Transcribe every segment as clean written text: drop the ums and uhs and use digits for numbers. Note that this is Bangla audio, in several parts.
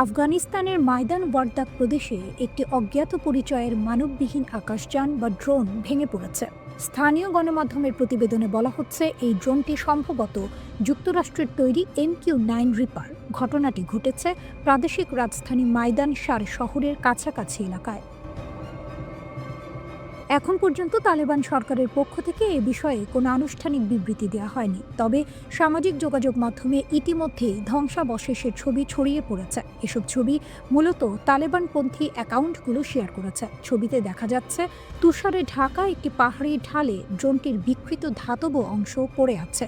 আফগানিস্তানের মাইদান ওয়ারদাক প্রদেশে একটি অজ্ঞাত পরিচয়ের মানববিহীন আকাশযান বা ড্রোন ভেঙে পড়েছে। স্থানীয় গণমাধ্যমের প্রতিবেদনে বলা হচ্ছে, এই ড্রোনটি সম্ভবত যুক্তরাষ্ট্রের তৈরি MQ-9 রিপার। ঘটনাটি ঘটেছে প্রাদেশিক রাজধানী মাইদান শার শহরের কাছাকাছি এলাকায়। এখন পর্যন্ত তালেবান সরকারের পক্ষ থেকে এ বিষয়ে কোনো আনুষ্ঠানিক বিবৃতি দেওয়া হয়নি। তবে সামাজিক যোগাযোগ মাধ্যমে ইতিমধ্যেই ধ্বংসাবশেষের ছবি ছড়িয়ে পড়েছে। এসব ছবি মূলত তালেবানপন্থী অ্যাকাউন্টগুলো শেয়ার করেছে। ছবিতে দেখা যাচ্ছে তুষারে ঢাকা একটি পাহাড়ি ঢালে ড্রোনটির বিকৃত ধাতব অংশ পড়ে আছে।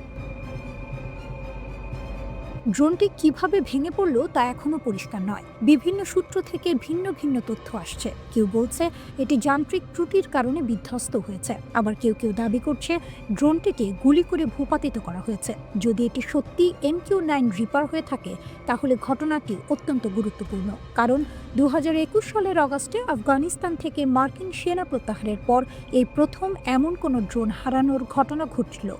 ড্রোনটি কিভাবে ভেঙে পড়ল তা এখনও পরিষ্কার নয়। বিভিন্ন সূত্র থেকে ভিন্ন ভিন্ন তথ্য আসছে। কেউ বলছে এটি যান্ত্রিক ত্রুটির কারণে বিধ্বস্ত হয়েছে, আবার কেউ কেউ দাবি করছে ড্রোনটিকে গুলি করে ভূপাতিত করা হয়েছে। যদি এটি সত্যি MQ-9 রিপার হয়ে থাকে তাহলে ঘটনাটি অত্যন্ত গুরুত্বপূর্ণ, কারণ 2021 সালের অগাস্টে আফগানিস্তান থেকে মার্কিন সেনা প্রত্যাহারের পর এই প্রথম এমন কোনো ড্রোন হারানোর ঘটনা ঘটল।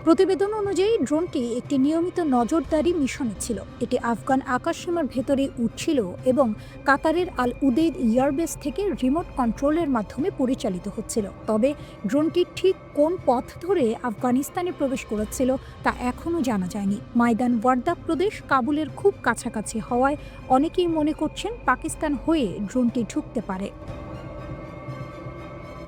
প্রতিবেদন অনুযায়ী ড্রোনটি একটি নিয়মিত নজরদারি মিশনে ছিল। এটি আফগান আকাশসীমার ভেতরে উঠছিল এবং কাতারের আল উদেইদ এয়ারবেস থেকে রিমোট কন্ট্রোলের মাধ্যমে পরিচালিত হচ্ছিল। তবে ড্রোনটি ঠিক কোন পথ ধরে আফগানিস্তানে প্রবেশ করেছিল তা এখনও জানা যায়নি। মাইদান ওয়ারদাক প্রদেশ কাবুলের খুব কাছাকাছি হওয়ায় অনেকেই মনে করছেন পাকিস্তান হয়ে ড্রোনটি ঢুকতে পারে।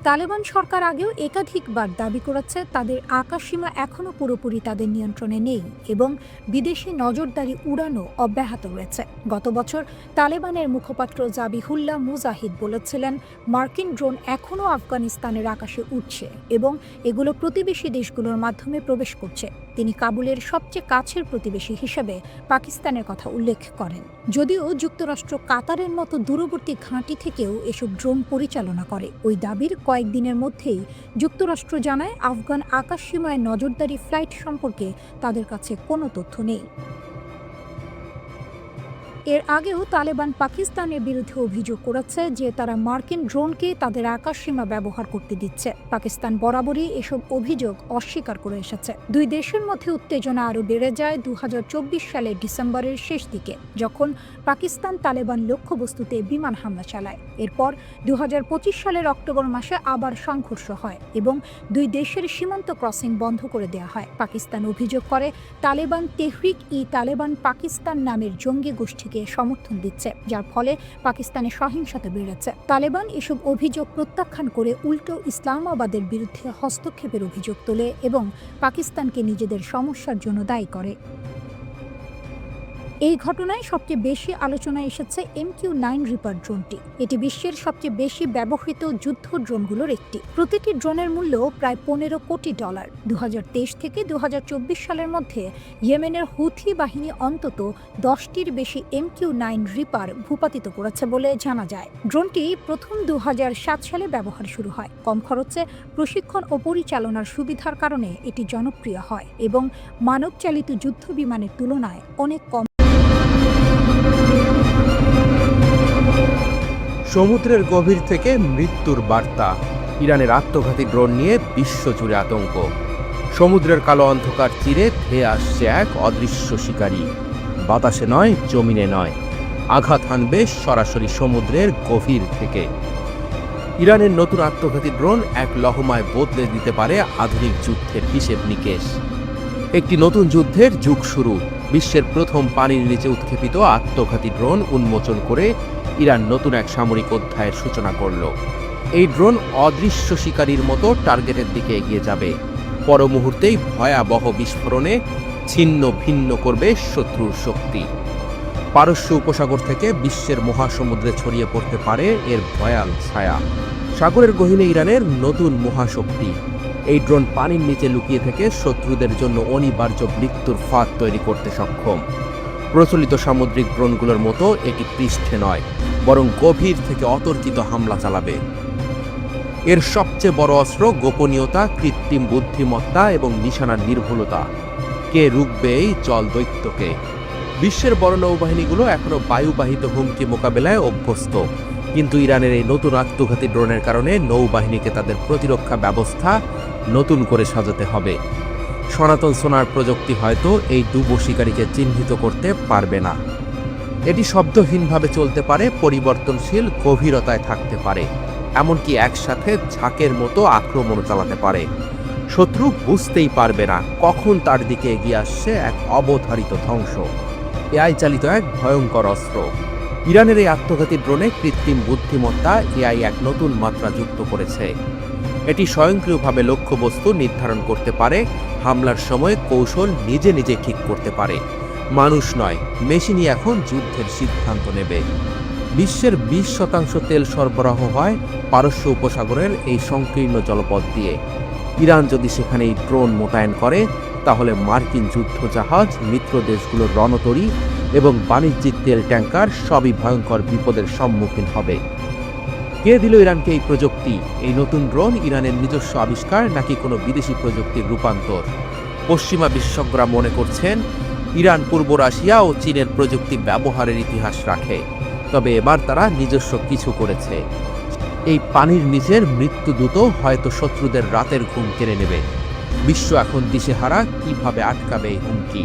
তালেবান সরকার আগেও একাধিকবার দাবি করেছে তাদের আকাশসীমা এখনও পুরোপুরি তাদের নিয়ন্ত্রণে নেই এবং বিদেশি নজরদারি উড়ানো অব্যাহত রয়েছে। গত বছর তালেবানের মুখপাত্র জাবিহুল্লাহ মুজাহিদ বলেছিলেন, মার্কিন ড্রোন এখনও আফগানিস্তানের আকাশে উঠছে এবং এগুলো প্রতিবেশী দেশগুলোর মাধ্যমে প্রবেশ করছে। তিনি কাবুলের সবচেয়ে কাছের প্রতিবেশী হিসেবে পাকিস্তানের কথা উল্লেখ করেন। যদিও যুক্তরাষ্ট্র কাতারের মতো দূরবর্তী ঘাঁটি থেকেও এসব ড্রোন পরিচালনা করে। ওই দাবির কয়েকদিনের মধ্যেই যুক্তরাষ্ট্র জানায় আফগান আকাশসীমায় নজরদারি ফ্লাইট সম্পর্কে তাদের কাছে কোনো তথ্য নেই। এর আগেও তালেবান পাকিস্তানের বিরুদ্ধে অভিযোগ করেছে যে তারা মার্কিন ড্রোনকে তাদের আকাশসীমা ব্যবহার করতে দিচ্ছে। পাকিস্তান বরাবরই এসব অভিযোগ অস্বীকার করে এসেছে। দুই দেশের মধ্যে উত্তেজনা আরও বেড়ে যায় 2024 সালের ডিসেম্বরের শেষ দিকে, যখন পাকিস্তান তালেবান লক্ষ্যবস্তুতে বিমান হামলা চালায়। এরপর 2025 সালের অক্টোবর মাসে আবার সংঘর্ষ হয় এবং দুই দেশের সীমান্ত ক্রসিং বন্ধ করে দেওয়া হয়। পাকিস্তান অভিযোগ করে তালেবান তেহরিক-ই-তালেবান পাকিস্তান নামের জঙ্গি গোষ্ঠীকে সমর্থন দিচ্ছে, যার ফলে পাকিস্তানে সহিংসতা বেড়েছে। তালেবান এসব অভিযোগ প্রত্যাখ্যান করে উল্টো ইসলামাবাদের বিরুদ্ধে হস্তক্ষেপের অভিযোগ তোলে এবং পাকিস্তানকে নিজেদের সমস্যার জন্য দায়ী করে। এই ঘটনায় সবচেয়ে বেশি আলোচনায় এসেছে MQ-9 রিপার ড্রোনটি। এটি বিশ্বের সবচেয়ে বেশি ব্যবহৃত যুদ্ধ ড্রোনগুলোর একটি। প্রতিটি ড্রোনের মূল্য প্রায় $15 কোটি। 2023 থেকে 2024 সালের মধ্যে ইয়েমেনের হুথি বাহিনী অন্তত 10টির বেশি MQ-9 রিপার ভূপাতিত করেছে বলে জানা যায়। ড্রোনটি প্রথম 2007 সালে ব্যবহার শুরু হয়। কম খরচে প্রশিক্ষণ ও পরিচালনার সুবিধার কারণে এটি জনপ্রিয় হয় এবং মানবচালিত যুদ্ধ বিমানের তুলনায় অনেক কম। সমুদ্রের গভীর থেকে মৃত্যুর বার্তা। ইরানের আত্মঘাতী ড্রোন নিয়ে বিশ্বজুড়ে আতঙ্ক। সমুদ্রের কালো অন্ধকার চিরে ধেয়ে আসছে এক অদৃশ্য শিকারী। বাতাসে নয়, জমিনে নয়, আঘাত হানবে সরাসরি সমুদ্রের গভীর থেকে। ইরানের নতুন আত্মঘাতী ড্রোন এক লহমায় বদলে দিতে পারে আধুনিক যুদ্ধের হিসেব নিকেশ। একটি নতুন যুদ্ধের যুগ শুরু। বিশ্বের প্রথম পানির নিচে উৎক্ষেপিত আত্মঘাতী ড্রোন উন্মোচন করে ইরান নতুন এক সামরিক অধ্যায়ের সূচনা করল। এই ড্রোন অদৃশ্য শিকারীর মতো টার্গেটের দিকে এগিয়ে যাবে। পর মুহূর্তেই ভয়াবহ বিস্ফোরণে ছিন্ন ভিন্ন করবে শত্রুর শক্তি। পারস্য উপসাগর থেকে বিশ্বের মহাসমুদ্রে ছড়িয়ে পড়তে পারে এর ভয়াল ছায়া। সাগরের গহীনে ইরানের নতুন মহাশক্তি। এই ড্রোন পানির নিচে লুকিয়ে থেকে শত্রুদের জন্য অনিবার্য মৃত্যুর ফাঁদ তৈরি করতে সক্ষম। প্রচলিত সামুদ্রিক ড্রোনগুলোর মতো এটি পৃষ্ঠে নয়, বরং গভীর থেকে অতর্কিত হামলা চালাবে। এর সবচেয়ে বড় অস্ত্র গোপনীয়তা, কৃত্রিম বুদ্ধিমত্তা এবং নিশানার নির্ভুলতা। কে রুখবে এই জল দৈত্যকে? বিশ্বের বড় নৌবাহিনীগুলো এখনো বায়ুবাহিত হুমকি মোকাবেলায় অভ্যস্ত, কিন্তু ইরানের এই নতুন আত্মঘাতী ড্রোনের কারণে নৌবাহিনীকে তাদের প্রতিরক্ষা ব্যবস্থা নতুন করে সাজাতে হবে। সনাতন সোনার প্রযুক্তি হয়তো এই ডুবো শিকারীকে চিহ্নিত করতে পারবে না, এটি শব্দহীনভাবে চলতে পারে, পরিবর্তনশীল গভীরতায় থাকতে পারে, এমনকি একসাথে ঝাঁকের মতো আক্রমণ চালাতে পারে। শত্রু বুঝতেই পারবে না কখন তার দিকে এগিয়ে আসছে এক অবধারিত ধ্বংস। এআই চালিত এক ভয়ঙ্কর অস্ত্র। ইরানের এই আত্মঘাতী ড্রোনে কৃত্রিম বুদ্ধিমত্তা এআই এক নতুন মাত্রা যুক্ত করেছে। এটি স্বয়ংক্রিয়ভাবে লক্ষ্যবস্তু নির্ধারণ করতে পারে, হামলার সময় কৌশল নিজে নিজে ঠিক করতে পারে। মানুষ নয়, মেশিনই এখন যুদ্ধের সিদ্ধান্ত নেবে। বিশ্বের 20% তেল সরবরাহ হয় পারস্য উপসাগরের এই সংকীর্ণ জলপথ দিয়ে। ইরান যদি সেখানে এই ড্রোন মোতায়েন করে, তাহলে মার্কিন যুদ্ধজাহাজ, মিত্র দেশগুলোর রণতরী এবং বাণিজ্যিক তেল ট্যাঙ্কার সবই ভয়ঙ্কর বিপদের সম্মুখীন হবে। কে দিল ইরানকে এই প্রযুক্তি? এই নতুন ড্রোন ইরানের নিজস্ব আবিষ্কার নাকি কোনো বিদেশি প্রযুক্তির রূপান্তর? পশ্চিমা বিশেষজ্ঞরা মনে করছেন ইরান পূর্ব রাশিয়া ও চীনের প্রযুক্তি ব্যবহারের ইতিহাস রাখে, তবে এবার তারা নিজস্ব কিছু করেছে। এই পানির নিচের মৃত্যুদূত হয়তো শত্রুদের রাতের ঘুম কেড়ে নেবে। বিশ্ব এখন দিশেহারা, কিভাবে আটকাবে এই হুমকি।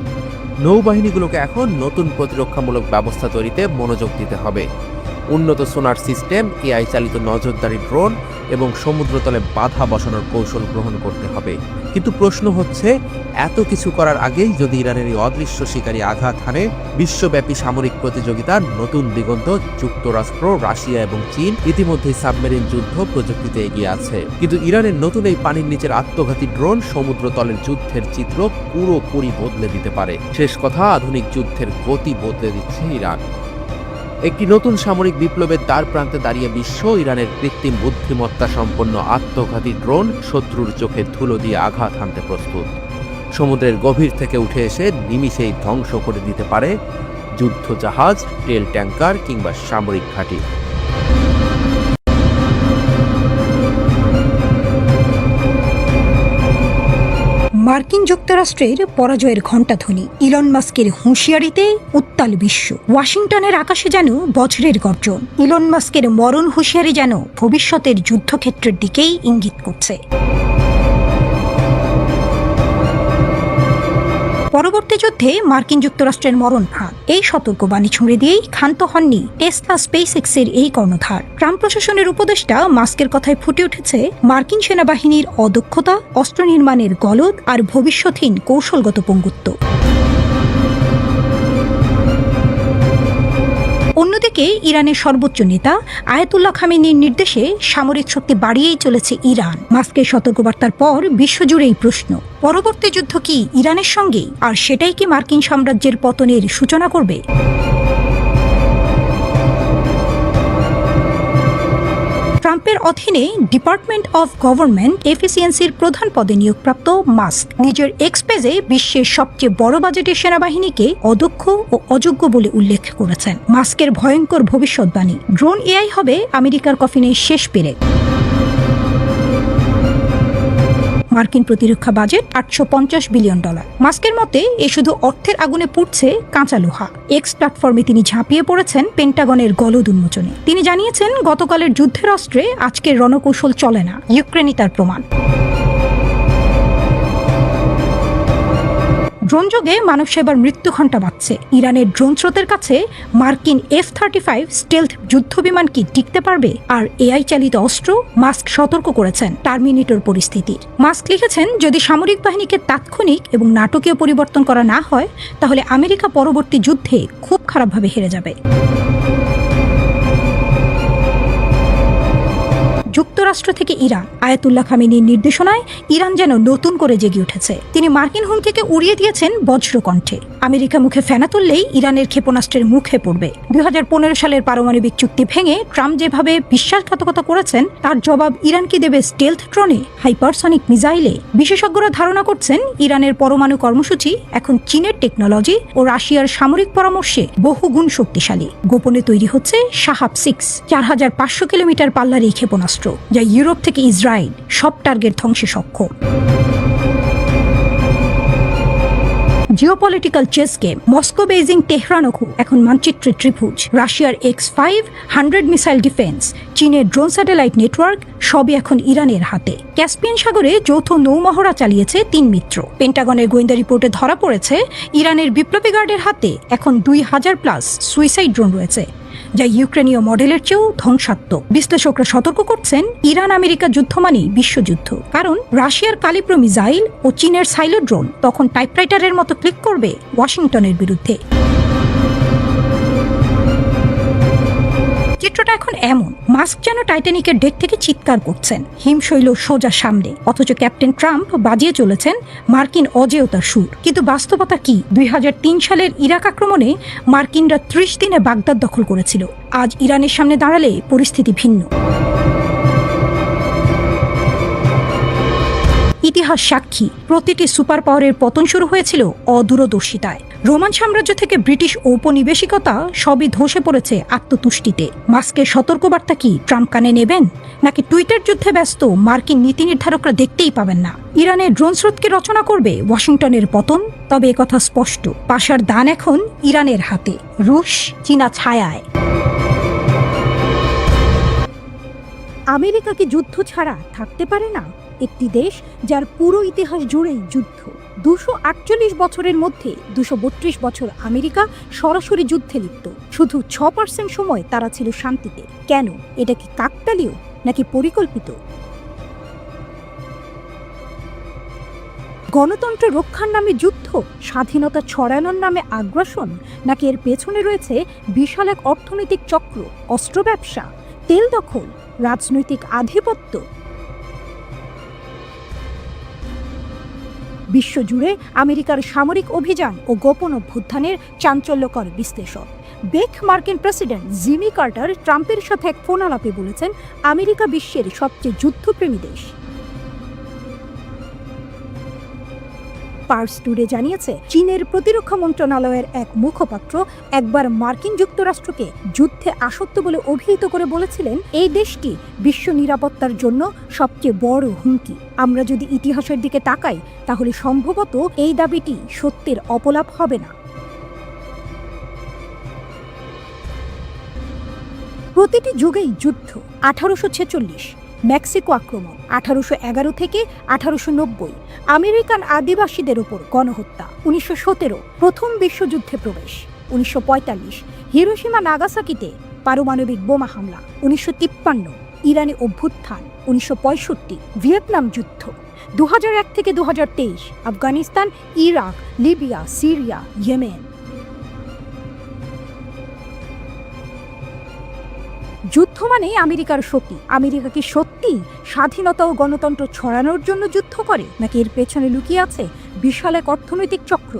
নৌবাহিনীগুলোকে এখন নতুন প্রতিরক্ষামূলক ব্যবস্থা তৈরিতে মনোযোগ দিতে হবে। উন্নত সোনার সিস্টেম, এআই চালিত নজরদারি ড্রোন এবং সমুদ্রতলে বাধা বসানোর কৌশল গ্রহণ করতে হবে। কিন্তু প্রশ্ন হচ্ছে, এত কিছু করার আগেই যদি ইরানের এই অদৃশ্য শিকারী আঘাত হানে, বিশ্বব্যাপী সামরিক প্রতিযোগিতার নতুন দিগন্ত। যুক্তরাষ্ট্র, রাশিয়া এবং চীন ইতিমধ্যেই সাবমেরিন যুদ্ধ প্রযুক্তিতে এগিয়ে আছে, কিন্তু ইরানের নতুন এই পানির নিচের আত্মঘাতী ড্রোন সমুদ্রতলের যুদ্ধের চিত্র পুরোপুরি বদলে দিতে পারে। শেষ কথা, আধুনিক যুদ্ধের গতি বদলে দিচ্ছে ইরান। একটি নতুন সামরিক বিপ্লবের দ্বার প্রান্তে দাঁড়িয়ে বিশ্ব। ইরানের কৃত্রিম বুদ্ধিমত্তা সম্পন্ন আত্মঘাতী ড্রোন শত্রুর চোখে ধুলো দিয়ে আঘাত হানতে প্রস্তুত। সমুদ্রের গভীর থেকে উঠে এসে নিমিষেই ধ্বংস করে দিতে পারে যুদ্ধজাহাজ, তেল ট্যাঙ্কার কিংবা সামরিক ঘাঁটি। মার্কিন যুক্তরাষ্ট্রের পরাজয়ের ঘণ্টাধ্বনি, ইলন মাস্কের হুঁশিয়ারিতে উত্তাল বিশ্ব। ওয়াশিংটনের আকাশে যেন বজ্রের গর্জন। ইলন মাস্কের মরণ হুঁশিয়ারি যেন ভবিষ্যতের যুদ্ধক্ষেত্রের দিকেই ইঙ্গিত করছে। পরবর্তী যুদ্ধে মার্কিন যুক্তরাষ্ট্রের মরণ ফাঁদ, এই সতর্কবাণী ছুঁড়ে দিয়েই ক্ষান্ত হননি টেসলা স্পেসএক্সের এই কর্ণধার। ট্রাম্প প্রশাসনের উপদেষ্টা মাস্কের কথায় ফুটে উঠেছে মার্কিন সেনাবাহিনীর অদক্ষতা, অস্ত্র নির্মাণের গলদ আর ভবিষ্যৎহীন কৌশলগত পঙ্গুত্ব। অন্যদিকে ইরানের সর্বোচ্চ নেতা আয়াতুল্লাহ খামেনির নির্দেশে সামরিক শক্তি বাড়িয়েই চলেছে ইরান। মাস্কের সতর্কবার্তার পর বিশ্বজুড়ে এই প্রশ্ন, পরবর্তী যুদ্ধ কি ইরানের সঙ্গেই? আর সেটাই কি মার্কিন সাম্রাজ্যের পতনের সূচনা করবে? ট্রাম্পের অধীনে ডিপার্টমেন্ট অফ গভর্নমেন্ট এফিসিয়েন্সির প্রধান পদে নিয়োগপ্রাপ্ত মাস্ক নিজের এক্স পেজে বিশ্বের সবচেয়ে বড় বাজেটের সেনাবাহিনীকে অদক্ষ ও অযোগ্য বলে উল্লেখ করেছেন। মাস্কের ভয়ঙ্কর ভবিষ্যৎবাণী, ড্রোন এআই হবে আমেরিকার কফিনের শেষ পেরেক। মার্কিন প্রতিরক্ষা বাজেট $850 বিলিয়ন। মাস্কের মতে এ শুধু অর্থের আগুনে পুড়ছে কাঁচা লোহা। এক্স প্ল্যাটফর্মে তিনি ঝাঁপিয়ে পড়েছেন পেন্টাগনের গলদ উন্মোচনে। তিনি জানিয়েছেন, গতকালের যুদ্ধের অস্ত্রে আজকের রণকৌশল চলে না। ইউক্রেনই তার প্রমাণ। ড্রোন যোগে মানব সেবার মৃত্যু ঘণ্টা বাজছে। ইরানের ড্রোন স্রোতের কাছে মার্কিন F-35 স্টেলথ যুদ্ধবিমান কি টিকতে পারবে? আর এআই চালিত অস্ত্র? মাস্ক সতর্ক করেছেন টার্মিনেটর পরিস্থিতির। মাস্ক লিখেছেন, যদি সামরিক বাহিনীকে তাৎক্ষণিক এবং নাটকীয় পরিবর্তন করা না হয়, তাহলে আমেরিকা পরবর্তী যুদ্ধে খুব খারাপভাবে হেরে যাবে। যুক্তরাষ্ট্র থেকে ইরান, আয়াতুল্লাহ খামেনির নির্দেশনায় ইরান যেন নতুন করে জেগে উঠেছে। তিনি মার্কিন হুমকিকে উড়িয়ে দিয়েছেন বজ্রকণ্ঠে। আমেরিকা মুখে ফেনা তুললেই ইরানের ক্ষেপণাস্ত্রের মুখে পড়বে। 2015 সালের পারমাণবিক চুক্তি ভেঙে ট্রাম্প যেভাবে বিশ্বাসঘাতকতা করেছেন, তার জবাব ইরান কি দেবে স্টেলথ ড্রোনে, হাইপারসনিক মিসাইলে? বিশেষজ্ঞরা ধারণা করছেন, ইরানের পরমাণু কর্মসূচি এখন চীনের টেকনোলজি ও রাশিয়ার সামরিক পরামর্শে বহুগুণ শক্তিশালী। গোপনে তৈরি হচ্ছে শাহাব 6, 4500 কিলোমিটার পাল্লার এই ক্ষেপণাস্ত্র, যা ইউরোপ থেকে ইসরায়েল সব টার্গেট ধ্বংসে সক্ষম। Geopolitical chess game. Moscow, Beijing, তেহরানও এখন মানচিত্রের ত্রিভুজ। রাশিয়ার X-5 100 মিসাইল ডিফেন্স, চীনের ড্রোন স্যাটেলাইট নেটওয়ার্ক সবই এখন ইরানের হাতে। ক্যাসপিয়ান সাগরে যৌথ নৌমহড়া চালিয়েছে 3 মিত্র। পেন্টাগনের গোয়েন্দা রিপোর্টে ধরা পড়েছে ইরানের বিপ্লবী গার্ডের হাতে এখন 2000+ সুইসাইড ড্রোন রয়েছে, যা ইউক্রেনীয় মডেলের চেয়েও ধ্বংসাত্মক। বিশ্লেষকরা সতর্ক করছেন, ইরান আমেরিকা যুদ্ধ মানেই বিশ্বযুদ্ধ। কারণ রাশিয়ার কালিপ্রো মিসাইল ও চীনের সাইলো ড্রোন তখন টাইপরাইটারের মতো ক্লিক করবে ওয়াশিংটনের বিরুদ্ধে। চিত্রটা এখন এমন, মাস্ক যেন টাইটানিকের ডেক থেকে চিৎকার করছেন, হিমশৈল সোজা সামনে, অথচ ক্যাপ্টেন ট্রাম্প বাজিয়ে চলেছেন মার্কিন অজেয়তার সুর। কিন্তু বাস্তবতা কি? 2003 সালের ইরাক আক্রমণে মার্কিনরা 30 দিনে বাগদাদ দখল করেছিল। আজ ইরানের সামনে দাঁড়ালে পরিস্থিতি ভিন্ন। ইতিহাস সাক্ষী, প্রতিটি সুপার পাওয়ারের পতন শুরু হয়েছিল অদূরদর্শিতায়। রোমান সাম্রাজ্য থেকে ব্রিটিশ ঔপনিবেশিকতা সবই ধসে পড়েছে আত্মতুষ্টিতে। মাস্কের সতর্কবার্তা কি ট্রাম্প কানে নেবেন, নাকি টুইটার যুদ্ধে ব্যস্ত মার্কিন নীতি নির্ধারকরা দেখতেই পাবেন না? ইরানের ড্রোন স্রোতকে রচনা করবে ওয়াশিংটনের পতন। তবে একথা স্পষ্ট, পাশার দান এখন ইরানের হাতে, রুশ চীনা ছায়ায়। আমেরিকা কি যুদ্ধ ছাড়া থাকতে পারে না? একটি দেশ যার পুরো ইতিহাস জুড়েই যুদ্ধ। 248 বছরের মধ্যে 232 বছর আমেরিকা সরাসরি যুদ্ধে লিপ্ত। শুধু 6% সময় তারা ছিল শান্তিতে। কেন? এটা কি কাকতালীয় নাকি পরিকল্পিত? গণতন্ত্র রক্ষার নামে যুদ্ধ, স্বাধীনতা ছড়ানোর নামে আগ্রাসন, নাকি এর পেছনে রয়েছে বিশাল এক অর্থনৈতিক চক্র, অস্ত্র ব্যবসা, তেল দখল, রাজনৈতিক আধিপত্য? বিশ্বজুড়ে আমেরিকার সামরিক অভিযান ও গোপন অভ্যুত্থানের চাঞ্চল্যকর বিশ্লেষণ। বেক মার্কিন প্রেসিডেন্ট জিমি কার্টার ট্রাম্পের সাথে এক ফোন আলাপে বলেছেন, আমেরিকা বিশ্বের সবচেয়ে যুদ্ধপ্রেমী দেশ। পার্স টুডে জানিয়েছে, চীনের প্রতিরক্ষা মন্ত্রণালয়ের এক মুখপাত্র একবার মার্কিন যুক্তরাষ্ট্রকে যুদ্ধে আসক্ত বলে অভিহিত করে বলেছিলেন, এই দেশটি বিশ্ব নিরাপত্তার জন্য সবচেয়ে বড় হুমকি। আমরা যদি ইতিহাসের দিকে তাকাই, তাহলে সম্ভবত এই দাবিটি সত্যের অপলাপ হবে না। প্রতিটি যুগেই যুদ্ধ। 1846 মেক্সিকো আক্রমণ, 1811 থেকে 1890 আমেরিকান আদিবাসীদের উপর গণহত্যা, 1917 প্রথম বিশ্বযুদ্ধে প্রবেশ, 1945 হিরোশিমা নাগাসাকিতে পারমাণবিক বোমা হামলা, 1953 ইরানি অভ্যুত্থান, 1965 ভিয়েতনাম যুদ্ধ, 2001 থেকে 2023 Afghanistan, Iraq, Libya, Syria, Yemen. যুদ্ধ মানে আমেরিকার শক্তি। আমেরিকা কি সত্যি স্বাধীনতা ও গণতন্ত্র ছড়ানোর জন্য যুদ্ধ করে, নাকি এর পেছনে লুকিয়ে আছে বিশাল এক অর্থনৈতিক চক্র?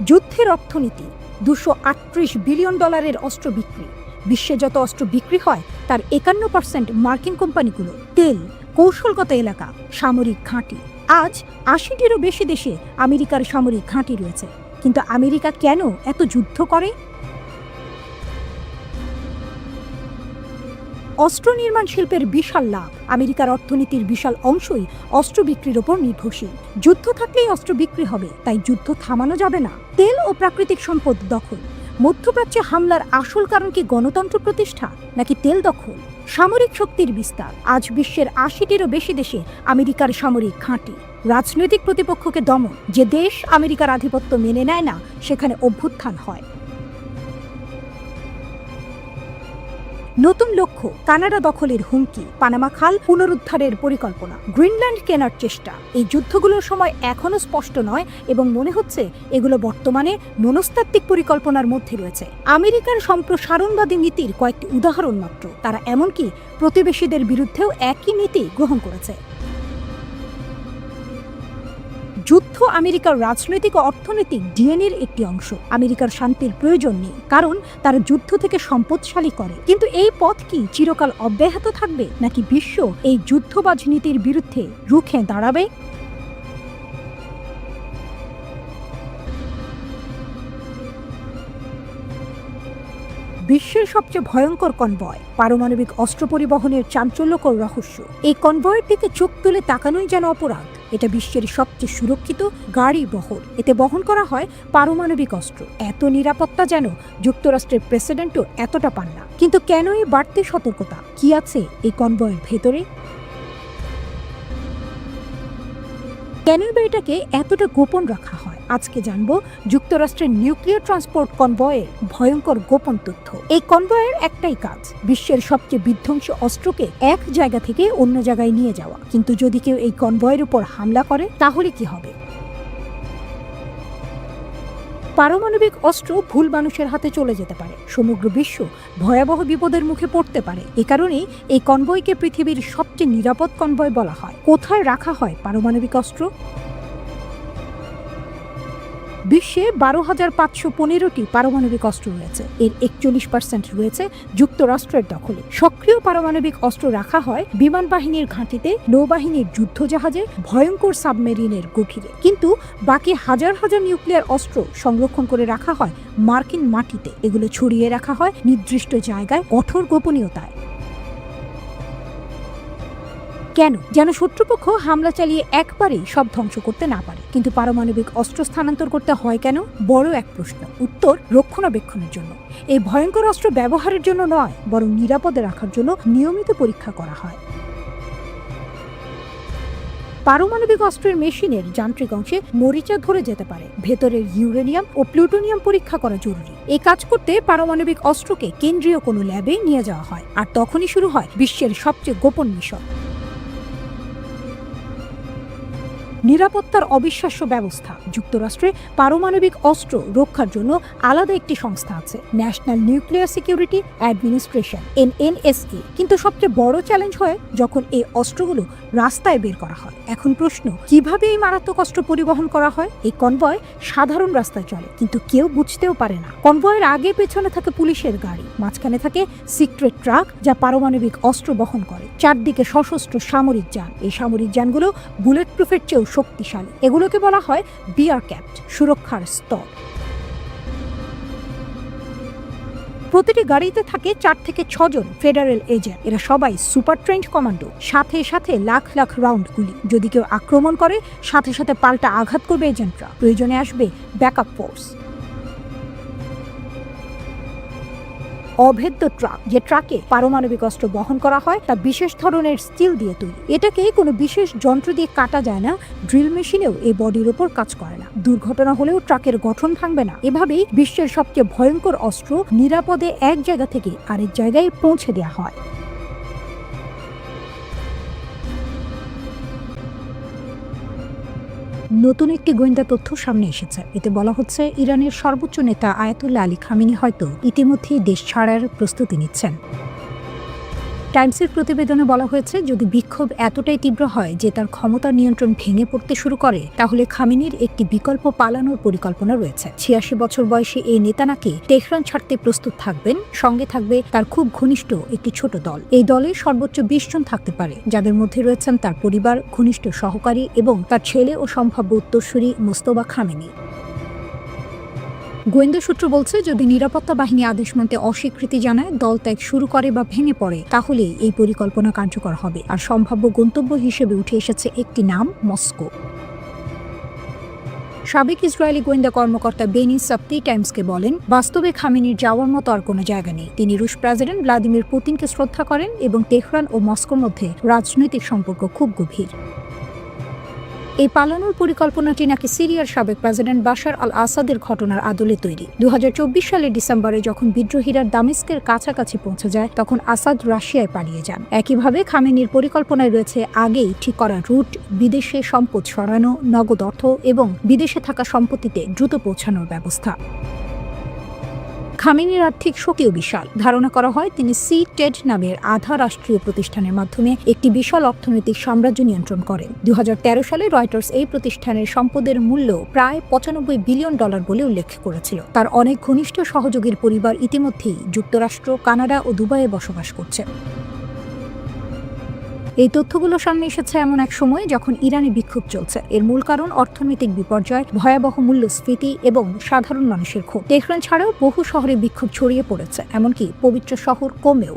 যুদ্ধের অর্থনীতি। $238 বিলিয়ন অস্ত্র বিক্রি। বিশ্বে যত অস্ত্র বিক্রি হয় তার 51% মার্কিন কোম্পানিগুলো। তেল, কৌশলগত এলাকা, সামরিক ঘাঁটি। আজ 80টিরও বেশি দেশে আমেরিকার সামরিক ঘাঁটি রয়েছে। কিন্তু আমেরিকা কেন এত যুদ্ধ করে? অস্ত্র নির্মাণ শিল্পের বিশাল লাভ। আমেরিকার অর্থনীতির বিশাল অংশই অস্ত্র বিক্রির ওপর নির্ভরশীল। যুদ্ধ থাকলেই অস্ত্র বিক্রি হবে, তাই যুদ্ধ থামানো যাবে না। তেল ও প্রাকৃতিক সম্পদ দখল। মধ্যপ্রাচ্যে হামলার আসল কারণ কি গণতন্ত্র প্রতিষ্ঠা, নাকি তেল দখল? সামরিক শক্তির বিস্তার। আজ বিশ্বের 80টিরও বেশি দেশে আমেরিকার সামরিক ঘাঁটি। রাজনৈতিক প্রতিপক্ষকে দমন। যে দেশ আমেরিকার আধিপত্য মেনে নেয় না, সেখানে অভ্যুত্থান হয়। নতুন লক্ষ্য, কানাডা দখলের হুমকি, পানামা খাল পুনরুদ্ধারের পরিকল্পনা, গ্রিনল্যান্ড কেনার চেষ্টা। এই যুদ্ধগুলোর সময় এখনো স্পষ্ট নয় এবং মনে হচ্ছে এগুলো বর্তমানে মনস্তাত্ত্বিক পরিকল্পনার মধ্যে রয়েছে। আমেরিকার সম্প্রসারণবাদী নীতির কয়েকটি উদাহরণ মাত্র। তারা এমনকি প্রতিবেশীদের বিরুদ্ধেও একই নীতি গ্রহণ করেছে। যুদ্ধ আমেরিকার রাজনৈতিক ও অর্থনৈতিক ডিএনএর একটি অংশ। আমেরিকার শান্তির প্রয়োজন নেই, কারণ তারা যুদ্ধ থেকে সম্পদশালী করে। কিন্তু এই পথ কি চিরকাল অব্যাহত থাকবে, নাকি বিশ্ব এই যুদ্ধবাজ নীতির বিরুদ্ধে রুখে দাঁড়াবে? বিশ্বের সবচেয়ে ভয়ঙ্কর কনভয়, পারমাণবিক অস্ত্র পরিবহনের চাঞ্চল্যকর রহস্য। এই কনভয়ের দিকে চোখ তুলে তাকানোই যেন অপরাধ। এটা বিশ্বের সবচেয়ে সুরক্ষিত গাড়ি বহর। এতে বহন করা হয় পারমাণবিক অস্ত্র। এত নিরাপত্তা যেন যুক্তরাষ্ট্রের প্রেসিডেন্টও এতটা পান না। কিন্তু কেন এই বাড়তি সতর্কতা? কি আছে এই কনভয়ের ভেতরে? কেনই বা এটাকে এতটা গোপন রাখা হয়? আজকে জানবো যুক্তরাষ্ট্রের নিউক্লিয়ার ট্রান্সপোর্ট কনভয়ের ভয়ঙ্কর গোপন তথ্য। এই কনভয়ের একটাই কাজ, বিশ্বের সবচেয়ে বিধ্বংসী অস্ত্রকে এক জায়গা থেকে অন্য জায়গায় নিয়ে যাওয়া। কিন্তু যদি কেউ এই কনভয়ের উপর হামলা করে তাহলে কি হবে? পারমাণবিক অস্ত্র ভুল মানুষের হাতে চলে যেতে পারে, সমগ্র বিশ্ব ভয়াবহ বিপদের মুখে পড়তে পারে। এ কারণেই এই কনভয়কে পৃথিবীর সবচেয়ে নিরাপদ কনভয় বলা হয়। কোথায় রাখা হয় পারমাণবিক অস্ত্র? বিশ্বে 12,515টি পারমাণবিক অস্ত্র রয়েছে। এর 41% রয়েছে যুক্তরাষ্ট্রের দখলে। সক্রিয় পারমাণবিক অস্ত্র রাখা হয় বিমান বাহিনীর ঘাঁটিতে, নৌবাহিনীর যুদ্ধজাহাজে, ভয়ঙ্কর সাবমেরিনের গভীরে। কিন্তু বাকি হাজার হাজার নিউক্লিয়ার অস্ত্র সংরক্ষণ করে রাখা হয় মার্কিন মাটিতে। এগুলো ছড়িয়ে রাখা হয় নির্দিষ্ট জায়গায়, কঠোর গোপনীয়তায়। কেন? যেন শত্রুপক্ষ হামলা চালিয়ে একবারেই সব ধ্বংস করতে না পারে। কিন্তু পারমাণবিক অস্ত্র স্থানান্তর করতে হয় কেন? বড় এক প্রশ্ন। উত্তর, রক্ষণাবেক্ষণের জন্য। এই ভয়ঙ্কর অস্ত্র ব্যবহারের জন্য নয়, বরং নিরাপদে রাখার জন্য নিয়মিত পরীক্ষা করা হয়। পারমাণবিক অস্ত্রের মেশিনের যান্ত্রিক অংশে মরিচা ধরে যেতে পারে। ভেতরের ইউরেনিয়াম ও প্লুটোনিয়াম পরীক্ষা করা জরুরি। এই কাজ করতে পারমাণবিক অস্ত্রকে কেন্দ্রীয় কোনো ল্যাবে নিয়ে যাওয়া হয়। আর তখনই শুরু হয় বিশ্বের সবচেয়ে গোপন মিশন। নিরাপত্তার অবিশ্বাস্য ব্যবস্থা। যুক্তরাষ্ট্রে পারমাণবিক অস্ত্র রক্ষার জন্য আলাদা একটি সংস্থা আছে, national nuclear security administration, NNSA। কিন্তু সবচেয়ে বড় চ্যালেঞ্জ হয় যখন এই অস্ত্রগুলো রাস্তায় বের করা হয়। এখন প্রশ্ন, কিভাবে এই মারাত্মক অস্ত্র পরিবহন করা হয়? এই কনভয় সাধারণ রাস্তায় চলে, কিন্তু কেউ বুঝতেও পারে না। কনভয়ের আগে পেছনে থাকে পুলিশের গাড়ি, মাঝখানে থাকে সিক্রেট ট্রাক যা পারমাণবিক অস্ত্র বহন করে, চারদিকে সশস্ত্র সামরিক যান। এই সামরিক যানগুলো বুলেট প্রুফের চেয়েও শক্তিশালী। এগুলোকে বলা হয় বিয়ার ক্যাপ্ট, সুরক্ষার স্তর। প্রতিটি গাড়িতে থাকে 4 থেকে 6 জন ফেডারেল এজেন্ট। এরা সবাই সুপার ট্রেন্ড কমান্ডো। সাথে সাথে লাখ লাখ রাউন্ড গুলি। যদি কেউ আক্রমণ করে সাথে সাথে পাল্টা আঘাত করবে এজেন্টরা। প্রয়োজনে আসবে ব্যাকআপ ফোর্স। অভেদ্য ট্রাক, যে ট্রাকে পারমাণবিক অস্ত্র বহন করা হয় তা বিশেষ ধরনের স্টিল দিয়ে তৈরি। এটাকে কোনো বিশেষ যন্ত্র দিয়ে কাটা যায় না। ড্রিল মেশিনেও এই বডির উপর কাজ করে না। দুর্ঘটনা হলেও ট্রাকের গঠন ভাঙবে না। এভাবেই বিশ্বের সবচেয়ে ভয়ঙ্কর অস্ত্র নিরাপদে এক জায়গা থেকে আরেক জায়গায় পৌঁছে দেওয়া হয়। নতুন একটি গোয়েন্দা তথ্য সামনে এসেছে। এতে বলা হচ্ছে ইরানের সর্বোচ্চ নেতা আয়াতুল্লাহ আলী খামেনি হয়তো ইতিমধ্যেই দেশ ছাড়ার প্রস্তুতি নিচ্ছেন। টাইমসের প্রতিবেদনে বলা হয়েছে, যদি বিক্ষোভ এতটাই তীব্র হয় যে তার ক্ষমতার নিয়ন্ত্রণ ভেঙে পড়তে শুরু করে, তাহলে খামেনির একটি বিকল্প পালানোর পরিকল্পনা রয়েছে। 86 বছর বয়সী এই নেতা নাকি তেহরান ছাড়তে প্রস্তুত থাকবেন। সঙ্গে থাকবে তার খুব ঘনিষ্ঠ একটি ছোট দল। এই দলে সর্বোচ্চ 20 জন থাকতে পারে, যাদের মধ্যে রয়েছেন তার পরিবার, ঘনিষ্ঠ সহকারী এবং তার ছেলে ও সম্ভাব্য উত্তরসূরি মোস্তফা খামেনি। গোয়েন্দা সূত্র বলছে, যদি নিরাপত্তা বাহিনী আদেশ মানতে অস্বীকৃতি জানায়, দল ত্যাগ শুরু করে বা ভেঙে পড়ে, তাহলে এই পরিকল্পনা কার্যকর হবে। আর সম্ভাব্য গন্তব্য হিসেবে উঠে এসেছে একটি নাম, মস্কো। সাবেক ইসরায়েলি গোয়েন্দা কর্মকর্তা বেনি সাপ্তি টাইমসকে বলেন, বাস্তবে খামেনির যাওয়ার মতো আর কোনো জায়গা নেই। তিনি রুশ প্রেসিডেন্ট ভ্লাদিমির পুতিনকে শ্রদ্ধা করেন এবং তেহরান ও মস্কোর মধ্যে রাজনৈতিক সম্পর্ক খুব গভীর। এই পালানোর পরিকল্পনাটি নাকি সিরিয়ার সাবেক প্রেসিডেন্ট বাশার আল আসাদের ঘটনার আদলে তৈরি। 2024 সালের ডিসেম্বরে যখন বিদ্রোহীরা দামেস্কের কাছাকাছি পৌঁছে যায়, তখন আসাদ রাশিয়ায় পালিয়ে যান। একইভাবে খামেনির পরিকল্পনায় রয়েছে আগেই ঠিক করা রুট, বিদেশে সম্পদ সরানো, নগদ অর্থ এবং বিদেশে থাকা সম্পত্তিতে দ্রুত পৌঁছানোর ব্যবস্থা। খামেনির আর্থিক শক্তিও বিশাল। ধারণা করা হয় তিনি টেড নামের আধা রাষ্ট্রীয় প্রতিষ্ঠানের মাধ্যমে একটি বিশাল অর্থনৈতিক সাম্রাজ্য নিয়ন্ত্রণ করেন। 2013 সালে রয়টার্স এই প্রতিষ্ঠানের সম্পদের মূল্য প্রায় $95 বিলিয়ন বলে উল্লেখ করেছিল। তার অনেক ঘনিষ্ঠ সহযোগীর পরিবার ইতিমধ্যেই যুক্তরাষ্ট্র, কানাডা ও দুবাইয়ে বসবাস করছে। এই তথ্যগুলো সামনে এসেছে এমন এক সময় যখন ইরানে বিক্ষোভ চলছে। এর মূল কারণ অর্থনৈতিক বিপর্যয়, ভয়াবহ মূল্যস্ফীতি এবং সাধারণ মানুষের ক্ষোভ। তেহরান ছাড়াও বহু শহরে বিক্ষোভ ছড়িয়ে পড়েছে, এমনকি পবিত্র শহর কোমেও।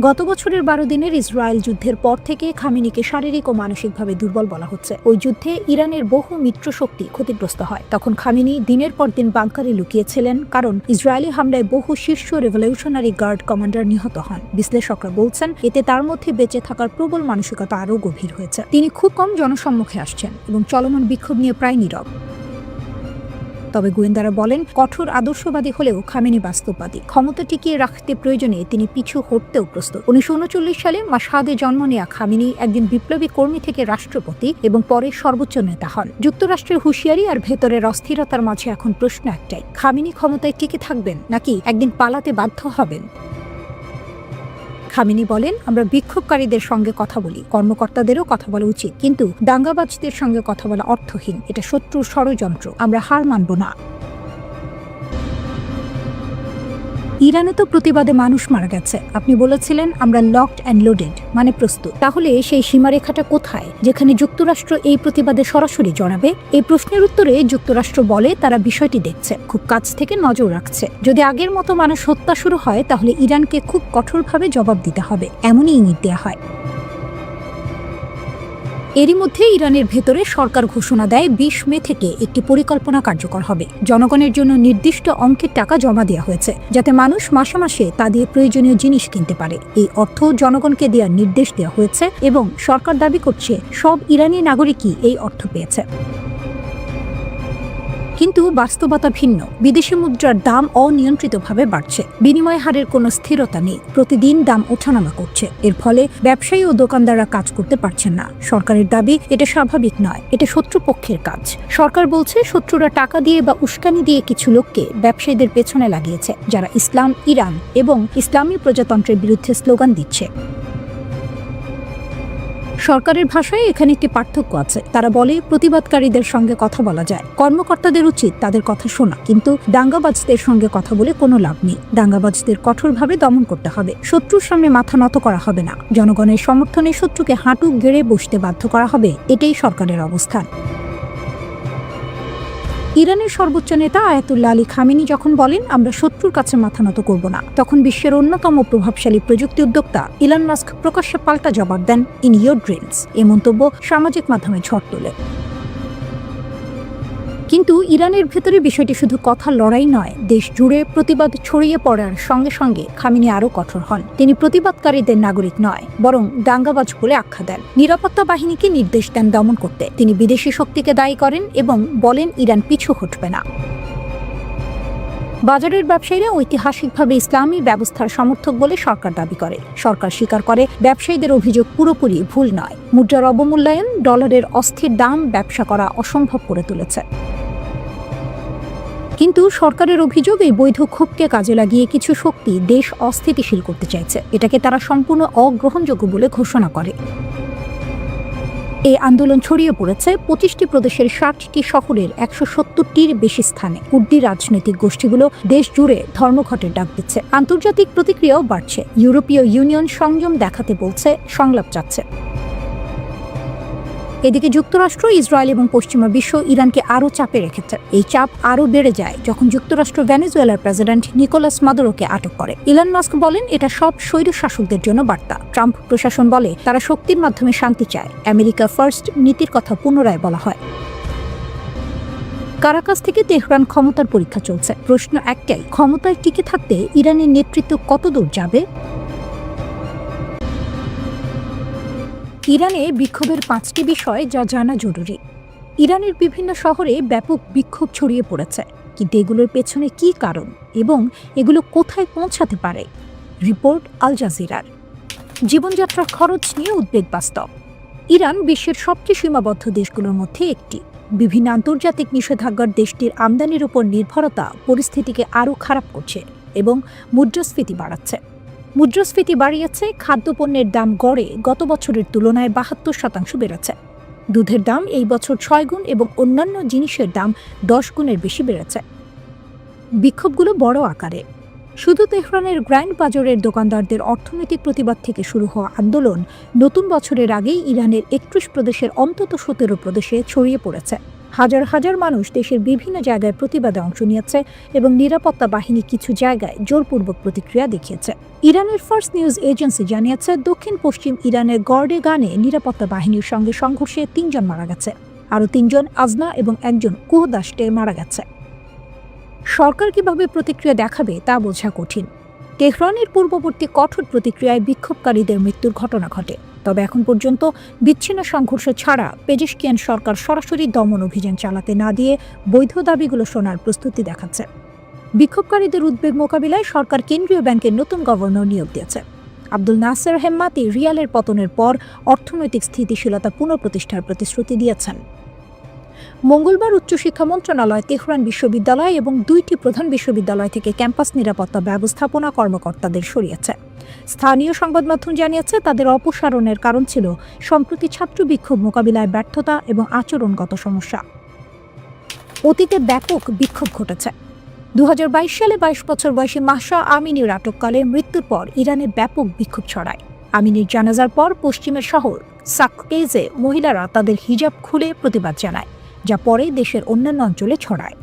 গত বছরের 12 দিনের ইসরায়েল যুদ্ধের পর থেকে খামেনিকে শারীরিক ও মানসিকভাবে দুর্বল বলা হচ্ছে। ওই যুদ্ধে ইরানের বহু মিত্রশক্তি ক্ষতিগ্রস্ত হয়। তখন খামেনি দিনের পর দিন বাংকারে লুকিয়েছিলেন, কারণ ইসরায়েলি হামলায় বহু শীর্ষ রেভলিউশনারি গার্ড কমান্ডার নিহত হন। বিশ্লেষকরা বলছেন, এতে তার মধ্যে বেঁচে থাকার প্রবল মানসিকতা আরও গভীর হয়েছে। তিনি খুব কম জনসম্মুখে আসছেন এবং চলমান বিক্ষোভ নিয়ে প্রায় নীরব। তবে গোয়েন্দারা বলেন, কঠোর আদর্শবাদী হলেও খামেনি বাস্তববাদী। ক্ষমতা টিকিয়ে রাখতে প্রয়োজনে তিনি পিছু হটতেও প্রস্তুত। 1939 সালে মাশহাদে জন্ম নেয়া খামেনি একজন বিপ্লবী কর্মী থেকে রাষ্ট্রপতি এবং পরে সর্বোচ্চ নেতা হন। যুক্তরাষ্ট্রের হুঁশিয়ারি আর ভেতরের অস্থিরতার মাঝে এখন প্রশ্ন একটাই, খামেনি ক্ষমতায় টিকে থাকবেন নাকি একদিন পালাতে বাধ্য হবেন? খামেনি বলেন, আমরা বিক্ষোভকারীদের সঙ্গে কথা বলি, কর্মকর্তাদেরও কথা বলা উচিত, কিন্তু দাঙ্গাবাজদের সঙ্গে কথা বলা অর্থহীন। এটা শত্রুর ষড়যন্ত্র, আমরা হার মানব না। ইরানে তো প্রতিবাদে মানুষ মারা গেছে। আপনি বলেছিলেন আমরা লকড অ্যান্ড লোডেড, মানে প্রস্তুত। তাহলে সেই সীমারেখাটা কোথায় যেখানে যুক্তরাষ্ট্র এই প্রতিবাদে সরাসরি জড়াবে? এই প্রশ্নের উত্তরে যুক্তরাষ্ট্র বলে তারা বিষয়টি দেখছে, খুব কাছ থেকে নজর রাখছে। যদি আগের মতো মানুষ হত্যা শুরু হয় তাহলে ইরানকে খুব কঠোরভাবে জবাব দিতে হবে, এমনই ইঙ্গিত দেওয়া হয়। এরই মধ্যে ইরানের ভেতরে সরকার ঘোষণা দেয় 20 মে থেকে একটি পরিকল্পনা কার্যকর হবে। জনগণের জন্য নির্দিষ্ট অঙ্কের টাকা জমা দেওয়া হয়েছে, যাতে মানুষ মাসে মাসে তা দিয়ে প্রয়োজনীয় জিনিস কিনতে পারে। এই অর্থ জনগণকে দেওয়ার নির্দেশ দেওয়া হয়েছে এবং সরকার দাবি করছে সব ইরানি নাগরিকই এই অর্থ পেয়েছে। কিন্তু বাস্তবতা ভিন্ন। বিদেশি মুদ্রার দাম অনিয়ন্ত্রিতভাবে বাড়ছে, বিনিময় হারের কোনো স্থিরতা নেই, প্রতিদিন দাম ওঠানামা করছে। এর ফলে ব্যবসায়ী ও দোকানদাররা কাজ করতে পারছেন না। সরকারের দাবি, এটা স্বাভাবিক নয়, এটা শত্রুপক্ষের কাজ। সরকার বলছে শত্রুরা টাকা দিয়ে বা উস্কানি দিয়ে কিছু লোককে ব্যবসায়ীদের পেছনে লাগিয়েছে, যারা ইসলাম, ইরান এবং ইসলামী প্রজাতন্ত্রের বিরুদ্ধে স্লোগান দিচ্ছে। সরকারের ভাষায় এখানে একটি পার্থক্য আছে। তারা বলে প্রতিবাদকারীদের সঙ্গে কথা বলা যায়, কর্মকর্তাদের উচিত তাদের কথা শোনা, কিন্তু দাঙ্গাবাজদের সঙ্গে কথা বলে কোনো লাভ নেই। দাঙ্গাবাজদের কঠোরভাবে দমন করতে হবে, শত্রুর সামনে মাথা নত করা হবে না। জনগণের সমর্থনে শত্রুকে হাঁটু গেড়ে বসতে বাধ্য করা হবে, এটাই সরকারের অবস্থান। ইরানের সর্বোচ্চ নেতা আয়াতুল্লাহ আলী খামেনি যখন বলেন আমরা শত্রুর কাছে মাথা নত করব না, তখন বিশ্বের অন্যতম প্রভাবশালী প্রযুক্তি উদ্যোক্তা ইলন মাস্ক প্রকাশ্যে পাল্টা জবাব দেন, ইন ইয়োর ড্রিমস। এই মন্তব্য সামাজিক মাধ্যমে ঝড় তোলে। কিন্তু ইরানের ভেতরে বিষয়টি শুধু কথার লড়াই নয়। দেশ জুড়ে প্রতিবাদ ছড়িয়ে পড়ার সঙ্গে সঙ্গে খামেনি আরও কঠোর হন। তিনি প্রতিবাদকারীদের নাগরিক নয়, বরং দাঙ্গাবাজ বলে আখ্যা দেন। নিরাপত্তা বাহিনীকে নির্দেশ দেন দমন করতে। তিনি বিদেশি শক্তিকে দায়ী করেন এবং বলেন ইরান পিছু হটবে না। বাজারের ব্যবসায়ীরা ঐতিহাসিকভাবে ইসলামী ব্যবস্থার সমর্থক বলে সরকার দাবি করে। সরকার স্বীকার করে ব্যবসায়ীদের অভিযোগ পুরোপুরি ভুল নয়। মুদ্রার অবমূল্যায়ন, ডলারের অস্থির দাম ব্যবসা করা অসম্ভব করে তুলেছে। কিন্তু সরকারের অভিযোগ, এই বৈধ ক্ষোভকে কাজে লাগিয়ে কিছু শক্তি দেশ অস্থিতিশীল করতে চাইছে। এটাকে তারা সম্পূর্ণ অগ্রহণযোগ্য বলে ঘোষণা করে। এই আন্দোলন ছড়িয়ে পড়েছে 25টি প্রদেশের 60টি শহরের 170টির বেশি স্থানে। কুর্দি রাজনৈতিক গোষ্ঠীগুলো দেশ জুড়ে ধর্মঘটের ডাক দিচ্ছে। আন্তর্জাতিক প্রতিক্রিয়াও বাড়ছে। ইউরোপীয় ইউনিয়ন সংযম দেখাতে বলছে, সংলাপ চাচ্ছে। এদিকে যুক্তরাষ্ট্র, ইসরায়েল এবং পশ্চিমা বিশ্ব ইরানকে আরও চাপে রেখেছে। এই চাপ আরও বেড়ে যায় যখন যুক্তরাষ্ট্র ভেনেজুয়েলার প্রেসিডেন্ট নিকোলাস মাদুরোকে আটক করে। ইলন মাস্ক বলেন এটা সব স্বৈরশাসকদের জন্য বার্তা। ট্রাম্প প্রশাসন বলে তারা শক্তির মাধ্যমে শান্তি চায়। আমেরিকা ফার্স্ট নীতির কথা পুনরায় বলা হয়। কারাকাস থেকে তেহরান ক্ষমতার পরীক্ষা চলছে। প্রশ্ন একটাই, ক্ষমতায় টিকে থাকতে ইরানের নেতৃত্ব কতদূর যাবে? ইরানে বিক্ষোভের 5টি বিষয় যা জানা জরুরি। ইরানের বিভিন্ন শহরে ব্যাপক বিক্ষোভ ছড়িয়ে পড়েছে, কিন্তু এগুলোর পেছনে কী কারণ এবং এগুলো কোথায় পৌঁছাতে পারে? রিপোর্ট আল জাজিরার। জীবনযাত্রার খরচ নিয়ে উদ্বেগ বাস্তব। ইরান বিশ্বের সবচেয়ে সীমাবদ্ধ দেশগুলোর মধ্যে একটি। বিভিন্ন আন্তর্জাতিক নিষেধাজ্ঞার দেশটির আমদানির উপর নির্ভরতা পরিস্থিতিকে আরও খারাপ করছে এবং মুদ্রাস্ফীতি বাড়াচ্ছে। মুদ্রাস্ফীতি বাড়িয়েছে খাদ্যপণ্যের দাম গড়ে গত বছরের তুলনায় 72% বেড়েছে। দুধের দাম এই বছর 6 গুণ এবং অন্যান্য জিনিসের দাম 10 গুণের বেশি বেড়েছে। বিক্ষোভগুলো বড় আকারে। শুধু তেহরানের গ্র্যান্ড বাজারের দোকানদারদের অর্থনৈতিক প্রতিবাদ থেকে শুরু হওয়া আন্দোলন নতুন বছরের আগেই ইরানের ৩১ প্রদেশের অন্তত ১৭ প্রদেশে ছড়িয়ে পড়েছে। হাজার হাজার মানুষ দেশের বিভিন্ন জায়গায় প্রতিবাদে অংশ নিয়েছে এবং নিরাপত্তা বাহিনী কিছু জায়গায় জোরপূর্বক প্রতিক্রিয়া দেখিয়েছে। ইরানের ফার্স্ট নিউজ এজেন্সি জানিয়েছে, দক্ষিণ পশ্চিম ইরানের গর্ডেগানে নিরাপত্তা বাহিনীর সঙ্গে সংঘর্ষে ৩ জন মারা গেছে, আরও ৩ জন আজনা এবং একজন কুহদাস্টে মারা গেছে। সরকার কিভাবে প্রতিক্রিয়া দেখাবে তা বোঝা কঠিন। তেহরানের পূর্ববর্তী কঠোর প্রতিক্রিয়ায় বিক্ষোভকারীদের মৃত্যুর ঘটনা ঘটে, তবে এখন পর্যন্ত বিচ্ছিন্ন সংঘর্ষ ছাড়া পেজেশকিয়ান সরকার সরাসরি দমন অভিযান চালাতে না দিয়ে বৈধ দাবিগুলো শোনার প্রস্তুতি দেখাচ্ছে। বিক্ষোভকারীদের উদ্বেগ মোকাবিলায় সরকার কেন্দ্রীয় ব্যাংকের নতুন গভর্নর নিয়োগ দিয়েছে। আব্দুল নাসের হেম্মাতি রিয়ালের পতনের পর অর্থনৈতিক স্থিতিশীলতা পুনঃপ্রতিষ্ঠার প্রতিশ্রুতি দিয়েছেন। মঙ্গলবার উচ্চশিক্ষা মন্ত্রণালয় তেহরান বিশ্ববিদ্যালয় এবং 2টি প্রধান বিশ্ববিদ্যালয় থেকে ক্যাম্পাস নিরাপত্তা ব্যবস্থাপনা কর্মকর্তাদের সরিয়েছে। স্থানীয় সংবাদ মাধ্যম জানিয়েছে, তাদের অপসারণের কারণ ছিল সম্প্রতি ছাত্র বিক্ষোভ মোকাবিলায় ব্যর্থতা এবং আচরণগত সমস্যা। অতীতে ব্যাপক বিক্ষোভ ঘটেছে। 2022 সালে 22 বছর বয়সী মাহসা আমিনির আটককালে মৃত্যুর পর ইরানে ব্যাপক বিক্ষোভ ছড়ায়। আমিনির জানাজার পর পশ্চিমের শহর সাককেজে মহিলারা তাদের হিজাব খুলে প্রতিবাদ জানায়, যা পরে দেশের অন্যান্য অঞ্চলে ছড়ায়।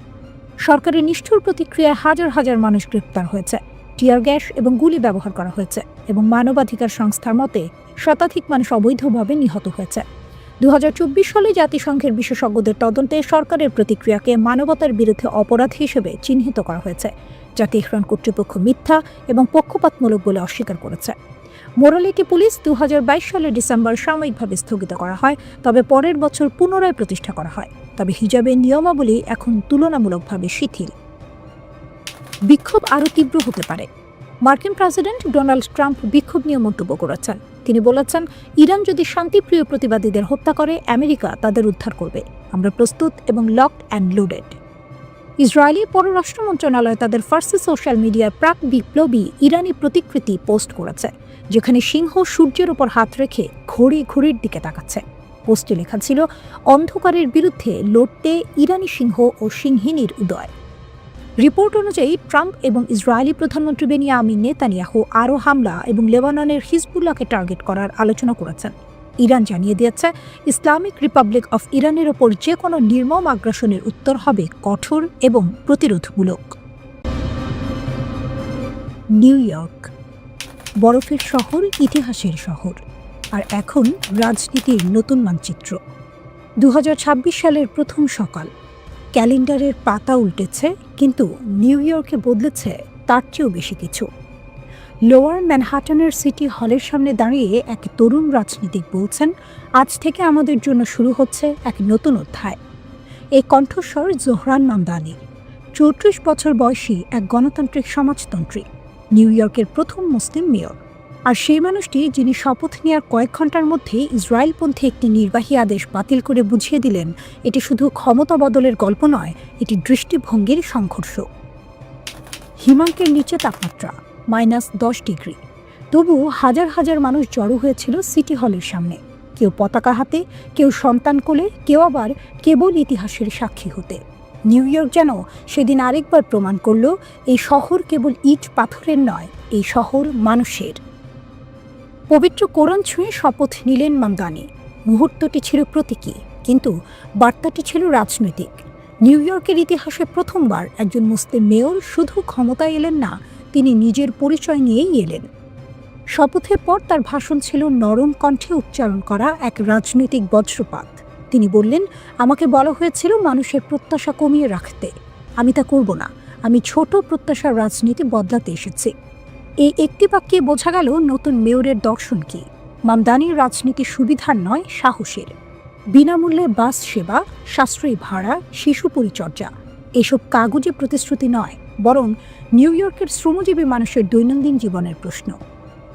সরকারের নিষ্ঠুর প্রতিক্রিয়ায় হাজার হাজার মানুষ গ্রেপ্তার হয়েছে, টিয়ার গ্যাস এবং গুলি ব্যবহার করা হয়েছে এবং মানবাধিকার সংস্থার মতে শতাধিক মানুষ অবৈধভাবে নিহত হয়েছে। 2024 সালে জাতিসংঘের বিশেষজ্ঞদের তদন্তে সরকারের প্রতিক্রিয়াকে মানবতার বিরুদ্ধে অপরাধ হিসেবে চিহ্নিত করা হয়েছে, যা তেহরান কর্তৃপক্ষ মিথ্যা এবং পক্ষপাতমূলক বলে অস্বীকার করেছে। মোরালিটি পুলিশ 2022 সালের ডিসেম্বর সাময়িকভাবে স্থগিত করা হয়, তবে পরের বছর পুনরায় প্রতিষ্ঠা করা হয়। তবে হিজাবের নিয়মাবলী এখন তুলনামূলকভাবে শিথিল। বিক্ষোভ আরও তীব্র হতে পারে। মার্কিন প্রেসিডেন্ট ডোনাল্ড ট্রাম্প বিক্ষোভ নিয়ে মন্তব্য করেছেন। তিনি বলেছেন, ইরান যদি শান্তিপ্রিয় প্রতিবাদীদের হত্যা করে, আমেরিকা তাদের উদ্ধার করবে। আমরা প্রস্তুত এবং লকড অ্যান্ড লোডেড। ইসরায়েলি পররাষ্ট্র মন্ত্রণালয় তাদের ফার্সি সোশ্যাল মিডিয়ায় প্রাক বিপ্লবী ইরানি প্রতিকৃতি পোস্ট করেছে, যেখানে সিংহ সূর্যের উপর হাত রেখে ঘড়ির দিকে তাকাচ্ছে। পোস্টে লেখা ছিল, অন্ধকারের বিরুদ্ধে লড়তে ইরানি সিংহ ও সিংহিনীর উদয়। রিপোর্ট অনুযায়ী ট্রাম্প এবং ইসরায়েলি প্রধানমন্ত্রী বেনিয়ামিন নেতানিয়াহু আরও হামলা এবং লেবাননের হিজবুল্লাহকে টার্গেট করার আলোচনা করেছেন। ইরান জানিয়ে দিয়েছে, ইসলামিক রিপাবলিক অফ ইরানের ওপর যে কোনো নির্মম আগ্রাসনের উত্তর হবে কঠোর এবং প্রতিরোধমূলক। নিউ ইয়র্ক, বরফের শহর, ইতিহাসের শহর, আর এখন রাজনীতির নতুন মানচিত্র। 2026 সালের প্রথম সকাল। ক্যালেন্ডারের পাতা উল্টেছে, কিন্তু নিউ ইয়র্কে বদলেছে তার চেয়েও বেশি কিছু। লোয়ার ম্যানহাটনের সিটি হলের সামনে দাঁড়িয়ে এক তরুণ রাজনীতিক বলছেন, আজ থেকে আমাদের জন্য শুরু হচ্ছে এক নতুন অধ্যায়। এই কণ্ঠস্বর জোহরান মামদানি, 34 বছর বয়সী এক গণতান্ত্রিক সমাজতন্ত্রী, নিউ ইয়র্কের প্রথম মুসলিম মেয়র। আর সেই মানুষটি যিনি শপথ নেওয়ার কয়েক ঘন্টার মধ্যেই ইসরায়েলপন্থী একটি নির্বাহী আদেশ বাতিল করে বুঝিয়ে দিলেন, এটি শুধু ক্ষমতা বদলের গল্প নয়, এটি দৃষ্টিভঙ্গির সংঘর্ষ। হিমাঙ্কের নিচে তাপমাত্রা -10 ডিগ্রি, তবু হাজার হাজার মানুষ জড়ো হয়েছিল সিটি হলের সামনে, কেউ পতাকা হাতে, কেউ সন্তান কোলে, কেউ আবার কেবল ইতিহাসের সাক্ষী হতে। নিউ ইয়র্ক যেন সেদিন আরেকবার প্রমাণ করল, এই শহর কেবল ইট পাথরের নয়, এই শহর মানুষের। পবিত্র কোরআন ছুঁয়ে শপথ নিলেন মামদানি। মুহূর্তটি ছিল প্রতীকী, কিন্তু বার্তাটি ছিল রাজনৈতিক। নিউ ইয়র্কের ইতিহাসে প্রথমবার একজন মুসলিম মেয়র শুধু ক্ষমতায় এলেন না, তিনি নিজের পরিচয় নিয়েই এলেন। শপথের পর তার ভাষণ ছিল নরম কণ্ঠে উচ্চারণ করা এক রাজনৈতিক বজ্রপাত। তিনি বললেন, আমাকে বলা হয়েছিল মানুষের প্রত্যাশা কমিয়ে রাখতে, আমি তা করব না। আমি ছোট প্রত্যাশার রাজনীতি বদলাতে এসেছি। এই একটি বাক্যে বোঝা গেল নতুন মেয়রের দর্শন কি। মামদানির রাজনীতি সুবিধার নয়, সাহসের। বিনামূল্যে বাস সেবা, সাশ্রয়ী ভাড়া, শিশু পরিচর্যা, এসব কাগজে প্রতিশ্রুতি নয়, বরং নিউ ইয়র্কের শ্রমজীবী মানুষের দৈনন্দিন জীবনের প্রশ্ন।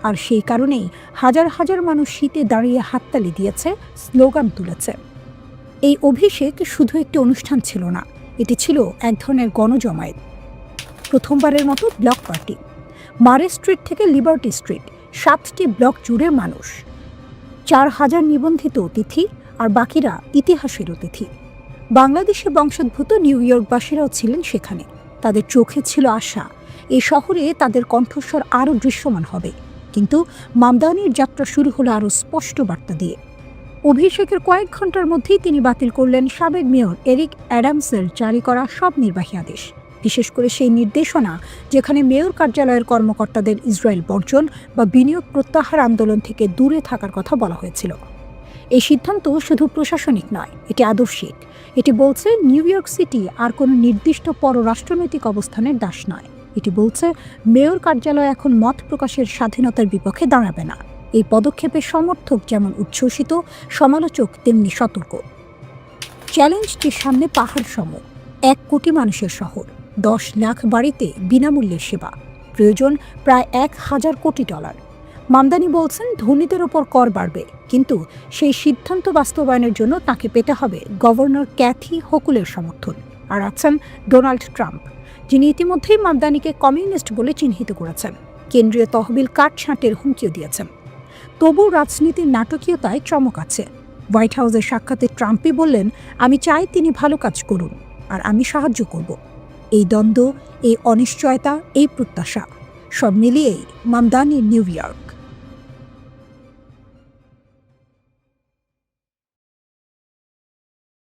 আর সেই কারণেই হাজার হাজার মানুষ শীতে দাঁড়িয়ে হাততালি দিয়েছে, স্লোগান তুলেছে। এই অভিষেক শুধু একটি অনুষ্ঠান ছিল না, এটি ছিল এক ধরনের গণজমায়েত। প্রথমবারের মতো ব্লক পার্টি। মারে স্ট্রিট থেকে লিবার্টি স্ট্রিট, 7টি ব্লক জুড়ে মানুষ, 4000 নিবন্ধিত অতিথি, আর বাকিরা ইতিহাসের অতিথি। বাংলাদেশে বংশোদ্ভূত নিউ ইয়র্কবাসীরাও ছিলেন সেখানে। তাদের চোখে ছিল আশা, এই শহরে তাদের কণ্ঠস্বর আরও দৃশ্যমান হবে। কিন্তু মামদানির যাত্রা শুরু হলো আরও স্পষ্ট বার্তা দিয়ে। অভিষেকের কয়েক ঘন্টার মধ্যেই তিনি বাতিল করলেন সাবেক মেয়র এরিক অ্যাডামসের জারি করা সব নির্বাহী আদেশ, বিশেষ করে সেই নির্দেশনা যেখানে মেয়র কার্যালয়ের কর্মকর্তাদের ইসরায়েল বর্জন বা বিনিয়োগ প্রত্যাহার আন্দোলন থেকে দূরে থাকার কথা বলা হয়েছিল। এই সিদ্ধান্ত শুধু প্রশাসনিক নয়, এটি আদর্শিক। এটি বলছে নিউ ইয়র্ক সিটি আর কোনো নির্দিষ্ট পররাষ্ট্রনৈতিক অবস্থানের দাস নয়। এটি বলছে মেয়র কার্যালয় এখন মত প্রকাশের স্বাধীনতার বিপক্ষে দাঁড়াবে না। এই পদক্ষেপের সমর্থক যেমন উচ্ছ্বসিত, সমালোচক তেমনি সতর্ক। চ্যালেঞ্জটির সামনে পাহাড় সম, 1 কোটি মানুষের শহর, 10 লাখ বাড়িতে বিনামূল্যের সেবা, প্রয়োজন প্রায় $1,000 কোটি। মামদানি বলছেন ধনীদের ওপর কর বাড়বে, কিন্তু সেই সিদ্ধান্ত বাস্তবায়নের জন্য তাকে পেতে হবে গভর্নর ক্যাথি হোকুলের সমর্থন। আর আছেন ডোনাল্ড ট্রাম্প, যিনি ইতিমধ্যেই মামদানিকে কমিউনিস্ট বলে চিহ্নিত করেছেন, কেন্দ্রীয় তহবিল কাটছাঁটের হুমকিও দিয়েছেন। তবু রাজনীতির নাটকীয়তায় চমক আছে। হোয়াইট হাউসের সাক্ষাতে ট্রাম্পই বললেন, আমি চাই তিনি ভালো কাজ করুন আর আমি সাহায্য করব। এই দ্বন্দ্ব, এই অনিশ্চয়তা, এই প্রত্যাশা, সব মিলিয়েই মামদানির নিউ ইয়র্ক।